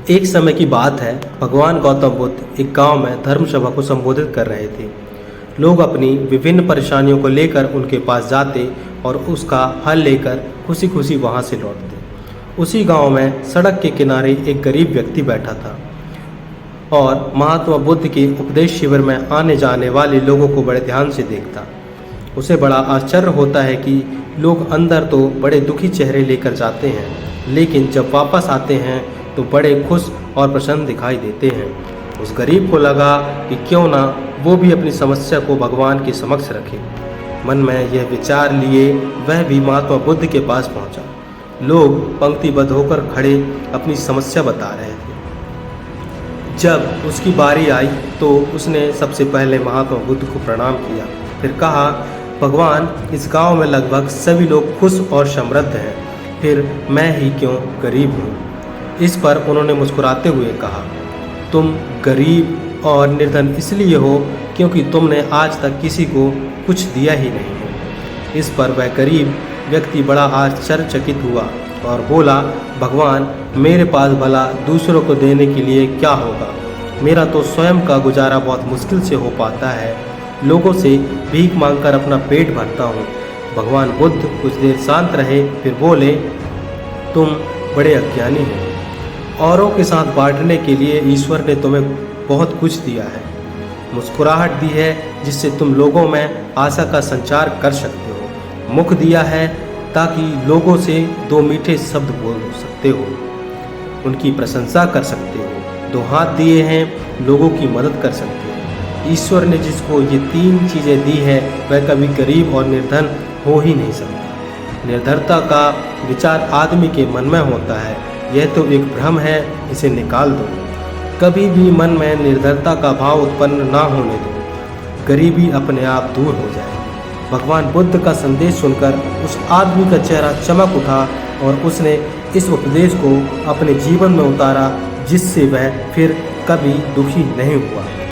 एक समय की बात है, भगवान गौतम बुद्ध एक गांव में धर्म सभा को संबोधित कर रहे थे। लोग अपनी विभिन्न परेशानियों को लेकर उनके पास जाते और उसका हल लेकर खुशी खुशी वहां से लौटते। उसी गांव में सड़क के किनारे एक गरीब व्यक्ति बैठा था और महात्मा बुद्ध के उपदेश शिविर में आने जाने वाले लोगों को बड़े ध्यान से देखता। उसे बड़ा आश्चर्य होता है कि लोग अंदर तो बड़े दुखी चेहरे लेकर जाते हैं, लेकिन जब वापस आते हैं तो बड़े खुश और प्रसन्न दिखाई देते हैं। उस गरीब को लगा कि क्यों ना वो भी अपनी समस्या को भगवान के समक्ष रखे। मन में यह विचार लिए वह भी महात्मा बुद्ध के पास पहुंचा। लोग पंक्तिबद्ध होकर खड़े अपनी समस्या बता रहे थे। जब उसकी बारी आई तो उसने सबसे पहले महात्मा बुद्ध को प्रणाम किया, फिर कहा, भगवान, इस गांव में लगभग सभी लोग खुश और समृद्ध हैं, फिर मैं ही क्यों गरीब हूँ। इस पर उन्होंने मुस्कुराते हुए कहा, तुम गरीब और निर्धन इसलिए हो क्योंकि तुमने आज तक किसी को कुछ दिया ही नहीं है। इस पर वह गरीब व्यक्ति बड़ा आश्चर्यचकित हुआ और बोला, भगवान, मेरे पास भला दूसरों को देने के लिए क्या होगा। मेरा तो स्वयं का गुजारा बहुत मुश्किल से हो पाता है। लोगों से भीख मांगकर अपना पेट भरता हूँ। भगवान बुद्ध कुछ देर शांत रहे, फिर बोले, तुम बड़े अज्ञानी हो। औरों के साथ बांटने के लिए ईश्वर ने तुम्हें बहुत कुछ दिया है, मुस्कुराहट दी है जिससे तुम लोगों में आशा का संचार कर सकते हो, मुख दिया है ताकि लोगों से दो मीठे शब्द बोल सकते हो, उनकी प्रशंसा कर सकते हो, दो हाथ दिए हैं, लोगों की मदद कर सकते हो। ईश्वर ने जिसको ये तीन चीज़ें दी है वह कभी गरीब और निर्धन हो ही नहीं सकता। निर्धनता का विचार आदमी के मन में होता है, यह तो एक भ्रम है, इसे निकाल दो। कभी भी मन में निर्धनता का भाव उत्पन्न ना होने दो, गरीबी अपने आप दूर हो जाए। भगवान बुद्ध का संदेश सुनकर उस आदमी का चेहरा चमक उठा और उसने इस उपदेश को अपने जीवन में उतारा, जिससे वह फिर कभी दुखी नहीं हुआ।